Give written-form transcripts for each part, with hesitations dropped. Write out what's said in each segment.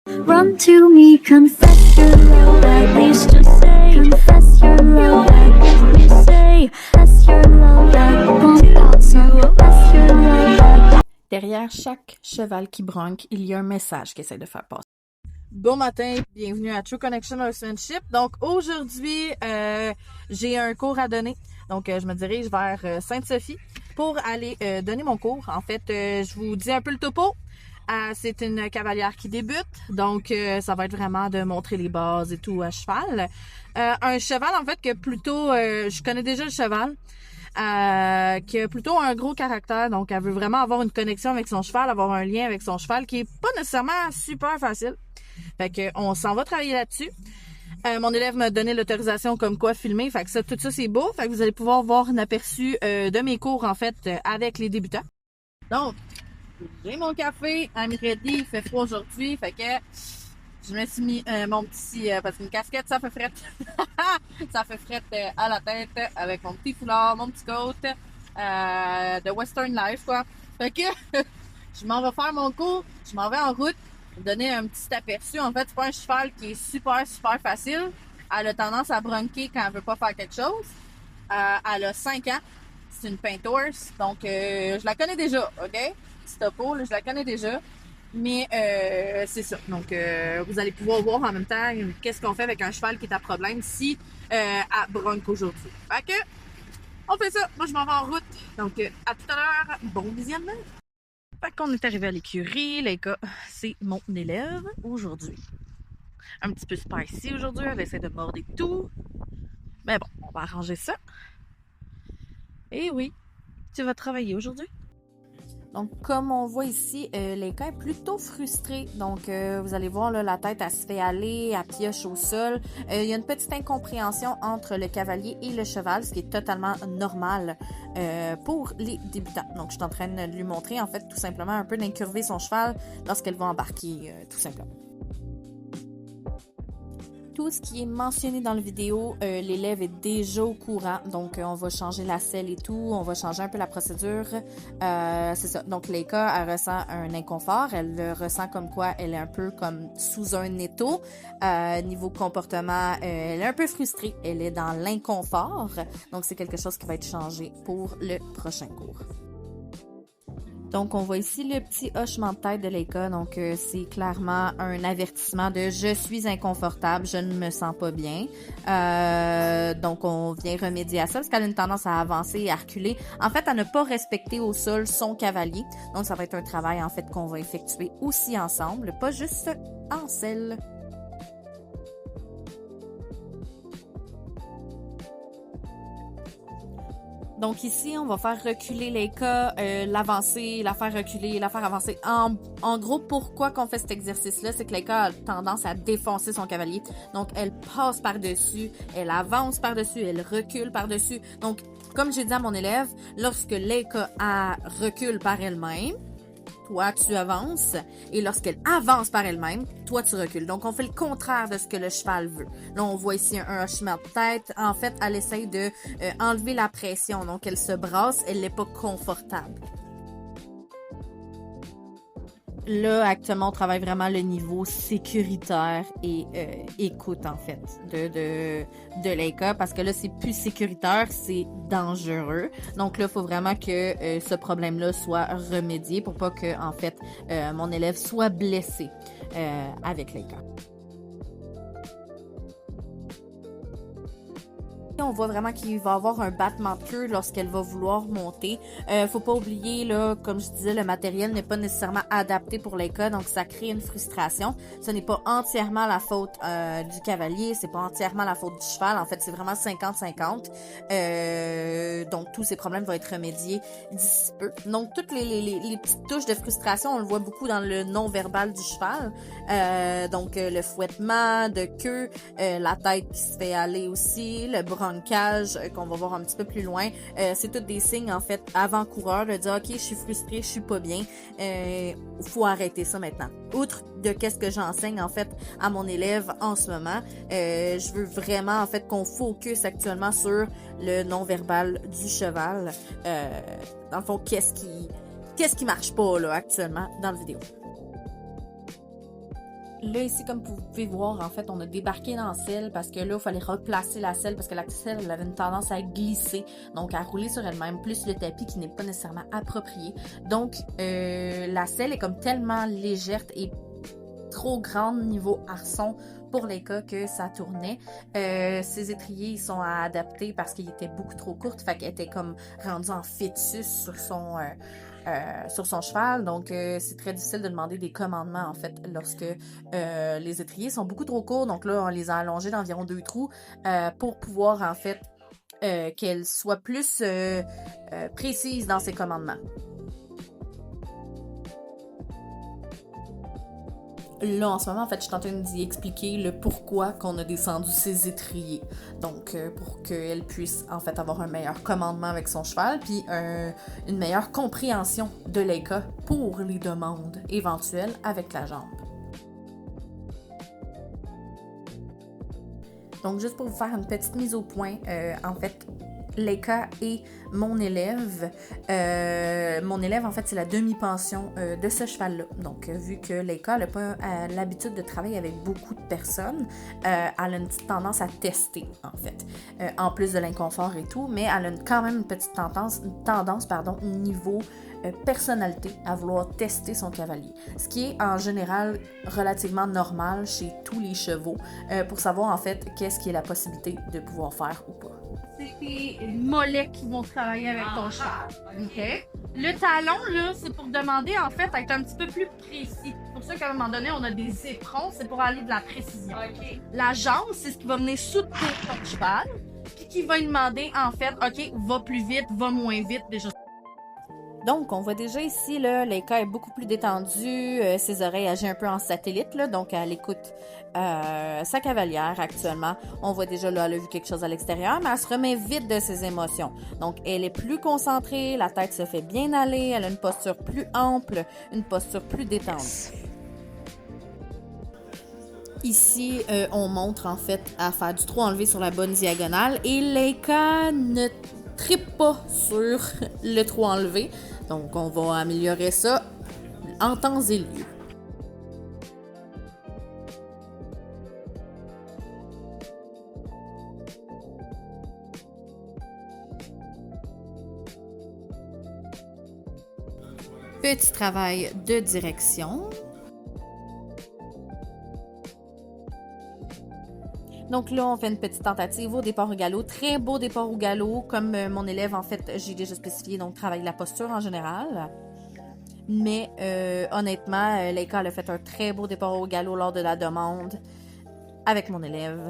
Run to me, confess your love, at least just say, confess your love, at least say, confess your love, confess your love. Derrière chaque cheval qui bronque, il y a un message qu'il essaie de faire passer. Bon matin, bienvenue à True Connection Horsemanship. Donc aujourd'hui, j'ai un cours à donner. Donc je me dirige vers Sainte-Sophie pour aller donner mon cours. En fait, je vous dis un peu le topo. C'est une cavalière qui débute, donc ça va être vraiment de montrer les bases et tout à cheval. Un cheval en fait que plutôt, je connais déjà le cheval, qui a plutôt un gros caractère, donc elle veut vraiment avoir une connexion avec son cheval, avoir un lien avec son cheval qui est pas nécessairement super facile. Fait que on s'en va travailler là-dessus. Mon élève m'a donné l'autorisation comme quoi filmer, fait que ça, tout ça c'est beau, fait que vous allez pouvoir voir un aperçu de mes cours en fait avec les débutants. Donc, j'ai mon café, I'm ready, il fait froid aujourd'hui, fait que je me suis mis mon petit, parce qu'une casquette ça fait frette, ça fait frette à la tête avec mon petit foulard, mon petit coat de Western Life quoi. Fait que je m'en vais faire mon cours, je m'en vais en route, donner un petit aperçu. En fait, c'est pas un cheval qui est super facile. Elle a tendance à bronquer quand elle veut pas faire quelque chose. Elle a 5 ans, c'est une paint horse, donc je la connais déjà, ok? Stopo, là, je la connais déjà. Mais c'est ça. Donc, vous allez pouvoir voir en même temps qu'est-ce qu'on fait avec un cheval qui est à problème si elle bronque aujourd'hui. Fait que, on fait ça. Moi, je m'en vais en route. Donc, à tout à l'heure. Bon visionnement. Fait qu'on est arrivé à l'écurie. Laika, c'est mon élève aujourd'hui. Un petit peu spicy aujourd'hui. Elle essaie de mordre et tout. Mais bon, on va arranger ça. Et oui, tu vas travailler aujourd'hui. Donc, comme on voit ici, Laika est plutôt frustrée. Donc, vous allez voir, là, la tête, elle se fait aller, elle pioche au sol. Il y a une petite incompréhension entre le cavalier et le cheval, ce qui est totalement normal pour les débutants. Donc, je suis en train de lui montrer, en fait, tout simplement un peu d'incurver son cheval lorsqu'elle va embarquer, tout simplement. Tout ce qui est mentionné dans la vidéo, l'élève est déjà au courant. Donc, on va changer la selle et tout. On va changer un peu la procédure. C'est ça. Donc, Laika, elle ressent un inconfort. Elle le ressent comme quoi elle est un peu comme sous un étau. Niveau comportement, elle est un peu frustrée. Elle est dans l'inconfort. Donc, c'est quelque chose qui va être changé pour le prochain cours. Donc, on voit ici le petit hochement de tête de Laika. Donc, c'est clairement un avertissement de « je suis inconfortable, je ne me sens pas bien ». Donc, on vient remédier à ça parce qu'elle a une tendance à avancer et à reculer. En fait, à ne pas respecter au sol son cavalier. Donc, ça va être un travail, en fait, qu'on va effectuer aussi ensemble, pas juste en selle. Donc ici, on va faire reculer Laika, l'avancer, la faire reculer, la faire avancer. En gros, pourquoi qu'on fait cet exercice-là, c'est que Laika a tendance à défoncer son cavalier. Donc, elle passe par-dessus, elle avance par-dessus, elle recule par-dessus. Donc, comme j'ai dit à mon élève, lorsque Laika recule par elle-même, toi, tu avances, et lorsqu'elle avance par elle-même, toi, tu recules. Donc, on fait le contraire de ce que le cheval veut. Là, on voit ici un hochement de tête. En fait, elle essaye de enlever la pression. Donc, elle se brasse, elle n'est pas confortable. Là, actuellement, on travaille vraiment le niveau sécuritaire et écoute, en fait, de Laika, parce que là, c'est plus sécuritaire, c'est dangereux. Donc là, il faut vraiment que ce problème-là soit remédié pour pas que, en fait, mon élève soit blessé avec Laika. On voit vraiment qu'il va avoir un battement de queue lorsqu'elle va vouloir monter. Faut pas oublier, là, comme je disais, le matériel n'est pas nécessairement adapté pour Laika, donc ça crée une frustration. Ce n'est pas entièrement la faute du cavalier, c'est pas entièrement la faute du cheval. En fait, c'est vraiment 50-50. Donc, tous ces problèmes vont être remédiés d'ici peu. Donc, toutes les petites touches de frustration, on le voit beaucoup dans le non-verbal du cheval. Donc, le fouettement de queue, la tête qui se fait aller aussi, le bronchage qu'on va voir un petit peu plus loin. C'est tous des signes, en fait, avant-coureurs de dire « Ok, je suis frustrée, je suis pas bien. Faut arrêter ça maintenant. » Outre de qu'est-ce que j'enseigne, en fait, à mon élève en ce moment, je veux vraiment, en fait, qu'on focus actuellement sur le non-verbal du cheval. Dans le fond, qu'est-ce qui marche pas, là, actuellement, dans la vidéo. Là, ici, comme vous pouvez voir, en fait, on a débarqué dans la selle parce que là, il fallait replacer la selle parce que la selle, elle avait une tendance à glisser, donc à rouler sur elle-même, plus le tapis qui n'est pas nécessairement approprié. Donc, la selle est comme tellement légère et trop grande niveau arçon pour les cas que ça tournait. Ces étriers, ils sont à adapter parce qu'ils étaient beaucoup trop courtes, fait qu'elle était comme rendue en fœtus sur son cheval, donc c'est très difficile de demander des commandements en fait lorsque les étriers sont beaucoup trop courts. Donc là, on les a allongés d'environ 2 trous pour pouvoir en fait qu'elle soit plus précise dans ses commandements. Là, en ce moment, en fait, je suis en train d'y expliquer le pourquoi qu'on a descendu ces étriers. Donc, pour qu'elle puisse, en fait, avoir un meilleur commandement avec son cheval, puis une meilleure compréhension de Leica pour les demandes éventuelles avec la jambe. Donc, juste pour vous faire une petite mise au point, en fait, Leica est mon élève. Mon élève, en fait, c'est la demi-pension de ce cheval-là. Donc, vu que Leica n'a pas l'habitude de travailler avec beaucoup de personnes, elle a une petite tendance à tester, en fait. En plus de l'inconfort et tout, mais elle a quand même une petite tendance niveau personnalité à vouloir tester son cavalier. Ce qui est en général relativement normal chez tous les chevaux pour savoir en fait qu'est-ce qui est la possibilité de pouvoir faire ou pas. C'est tes mollets qui vont travailler avec ton cheval. OK? Le talon, là, c'est pour demander en fait à être un petit peu plus précis. C'est pour ça qu'à un moment donné, on a des éperons, c'est pour aller de la précision. Okay. La jambe, c'est ce qui va venir soutenir ton cheval, puis qui va lui demander en fait, OK, va plus vite, va moins vite, déjà. Donc, on voit déjà ici, là, Leica est beaucoup plus détendue, ses oreilles agissent un peu en satellite, là, donc elle écoute sa cavalière actuellement. On voit déjà, là, elle a vu quelque chose à l'extérieur, mais elle se remet vite de ses émotions. Donc, elle est plus concentrée, la tête se fait bien aller, elle a une posture plus ample, une posture plus détendue. Ici, on montre en fait à faire du trou enlevé sur la bonne diagonale et Leica ne trippe pas sur le trou enlevé. Donc, on va améliorer ça en temps et lieu. Petit travail de direction. Donc là, on fait une petite tentative au départ au galop. Très beau départ au galop. Comme mon élève, en fait, j'ai déjà spécifié, donc travaille la posture en général. Mais honnêtement, Leica a fait un très beau départ au galop lors de la demande avec mon élève.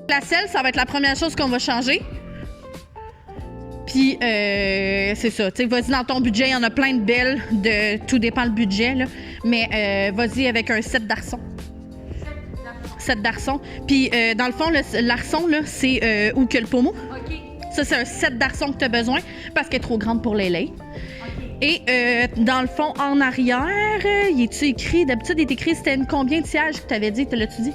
La selle, ça va être la première chose qu'on va changer. Puis, c'est ça. Tu sais, vas-y dans ton budget. Il y en a plein de belles. Tout dépend le budget, là. Mais vas-y avec un 7 d'arçon. 7 d'arçon. Puis, dans le fond, l'arçon, là, c'est où que le pommeau. OK. Ça, c'est un 7 d'arçon que tu as besoin parce qu'elle est trop grande pour les laits. Okay. Et dans le fond, en arrière, il est-tu écrit? D'habitude, il est écrit, c'était combien de sièges que tu avais dit? L'as-tu dit?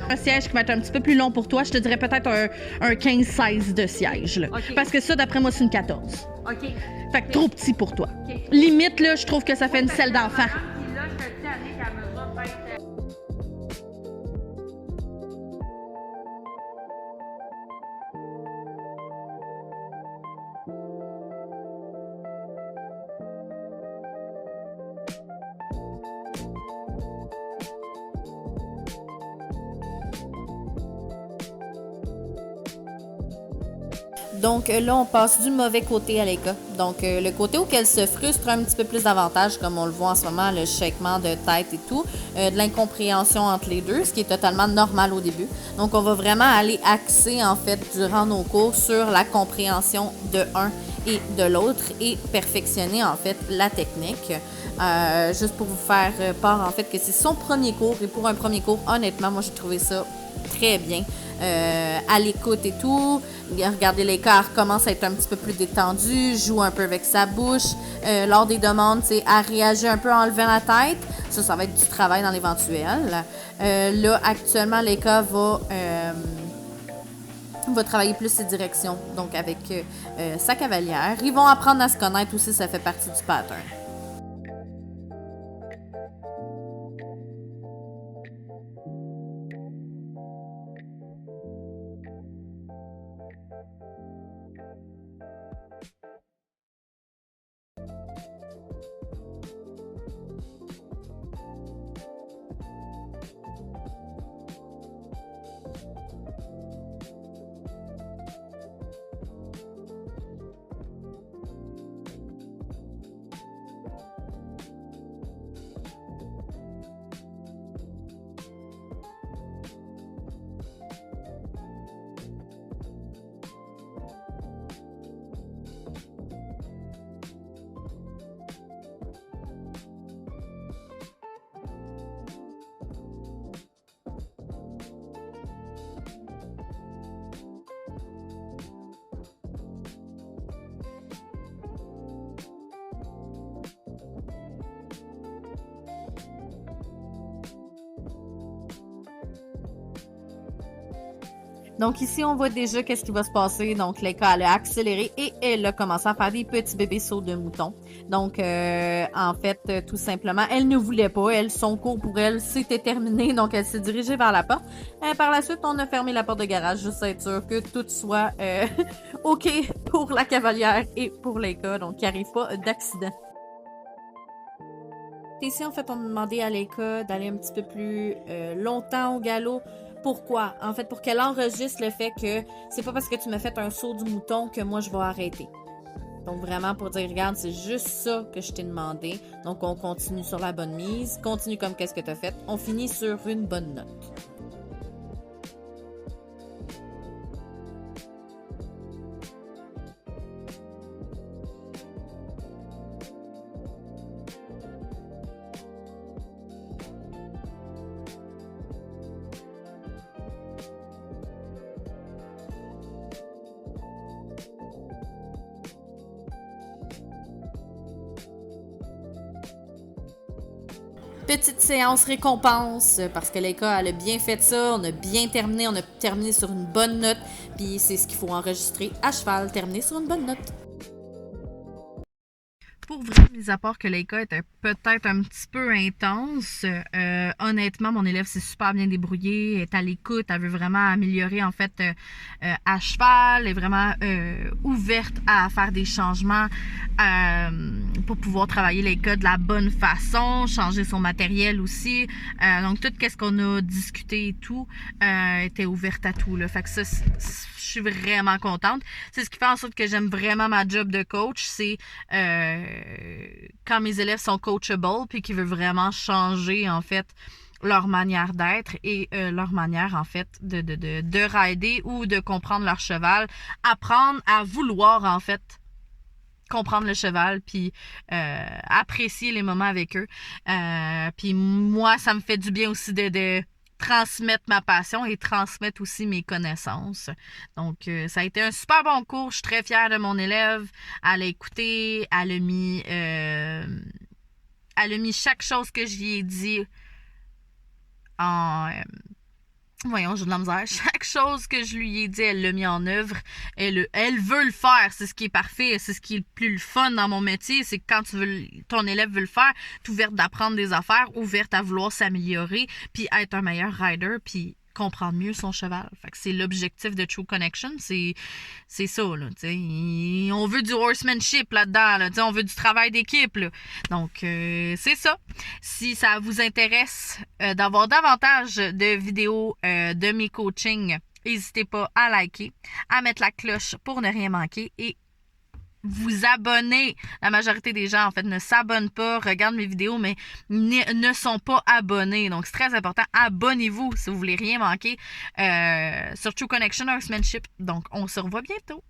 Un siège qui va être un petit peu plus long pour toi, je te dirais peut-être un 15-16 de siège. Là. Okay. Parce que ça, d'après moi, c'est une 14. OK. Fait que trop petit pour toi. Okay. Limite, là, je trouve que ça fait une selle d'enfant. Donc là, on passe du mauvais côté à Leica. Donc le côté où elle se frustre un petit peu plus davantage, comme on le voit en ce moment, le shaking de tête et tout, de l'incompréhension entre les deux, ce qui est totalement normal au début. Donc on va vraiment aller axer en fait durant nos cours sur la compréhension de un et de l'autre et perfectionner en fait la technique. Juste pour vous faire part en fait que c'est son premier cours et pour un premier cours, honnêtement, moi j'ai trouvé ça très bien. À l'écoute et tout. Regardez, l'écart commence à être un petit peu plus détendu, joue un peu avec sa bouche. Lors des demandes, c'est à réagir un peu en levant la tête. Ça va être du travail dans l'éventuel. Là, actuellement, l'écart va travailler plus ses directions, donc avec sa cavalière. Ils vont apprendre à se connaître aussi, ça fait partie du pattern. Donc ici, on voit déjà qu'est-ce qui va se passer. Donc Leica, elle a accéléré et elle a commencé à faire des petits bébés sauts de mouton. Donc en fait, tout simplement, elle ne voulait pas. Elle, son cours pour elle, c'était terminé. Donc elle s'est dirigée vers la porte. Par la suite, on a fermé la porte de garage juste pour être sûr que tout soit OK pour la cavalière et pour Leica. Donc il n'y arrive pas d'accident. Ici, en fait, on a demandé à Leica d'aller un petit peu plus longtemps au galop. Pourquoi? En fait, pour qu'elle enregistre le fait que c'est pas parce que tu m'as fait un saut du mouton que moi je vais arrêter. Donc vraiment pour dire, regarde, c'est juste ça que je t'ai demandé. Donc on continue sur la bonne mise, continue comme qu'est-ce que tu as fait. On finit sur une bonne note. Petite séance récompense, parce que Leica, elle a bien fait ça, on a bien terminé, on a terminé sur une bonne note, puis c'est ce qu'il faut enregistrer à cheval, terminer sur une bonne note. Pour vrai, mis à part que Leica était peut-être un petit peu intense, honnêtement, mon élève s'est super bien débrouillée, elle est à l'écoute, elle veut vraiment améliorer en fait à cheval, elle est vraiment ouverte à faire des changements pour pouvoir travailler Leica de la bonne façon, changer son matériel aussi. Donc tout ce qu'on a discuté et tout était ouverte à tout. Là. Fait que ça, je suis vraiment contente. C'est ce qui fait en sorte que j'aime vraiment ma job de coach, c'est quand mes élèves sont coachable puis qu'ils veulent vraiment changer en fait leur manière d'être et leur manière en fait de rider ou de comprendre leur cheval, apprendre à vouloir en fait comprendre le cheval puis apprécier les moments avec eux. Puis moi, ça me fait du bien aussi de transmettre ma passion et transmettre aussi mes connaissances. Donc, ça a été un super bon cours. Je suis très fière de mon élève. Elle a écouté, elle a mis chaque chose que je lui ai dit en... voyons, j'ai de la misère. Chaque chose que je lui ai dit, elle l'a mis en œuvre. Elle veut le faire. C'est ce qui est parfait. C'est ce qui est le plus fun dans mon métier. C'est que quand ton élève veut le faire, t'es ouverte d'apprendre des affaires, ouverte à vouloir s'améliorer, puis être un meilleur rider, puis comprendre mieux son cheval. Fait que c'est l'objectif de True Connection. C'est ça, là. T'sais. On veut du horsemanship là-dedans. Là, on veut du travail d'équipe. Là. Donc, c'est ça. Si ça vous intéresse d'avoir davantage de vidéos de mes coachings N'hésitez pas à liker, à mettre la cloche pour ne rien manquer et vous abonner. La majorité des gens, en fait, ne s'abonnent pas, regardent mes vidéos, mais ne sont pas abonnés. Donc, c'est très important. Abonnez-vous si vous voulez rien manquer sur True Connection Horsemanship. Donc, on se revoit bientôt.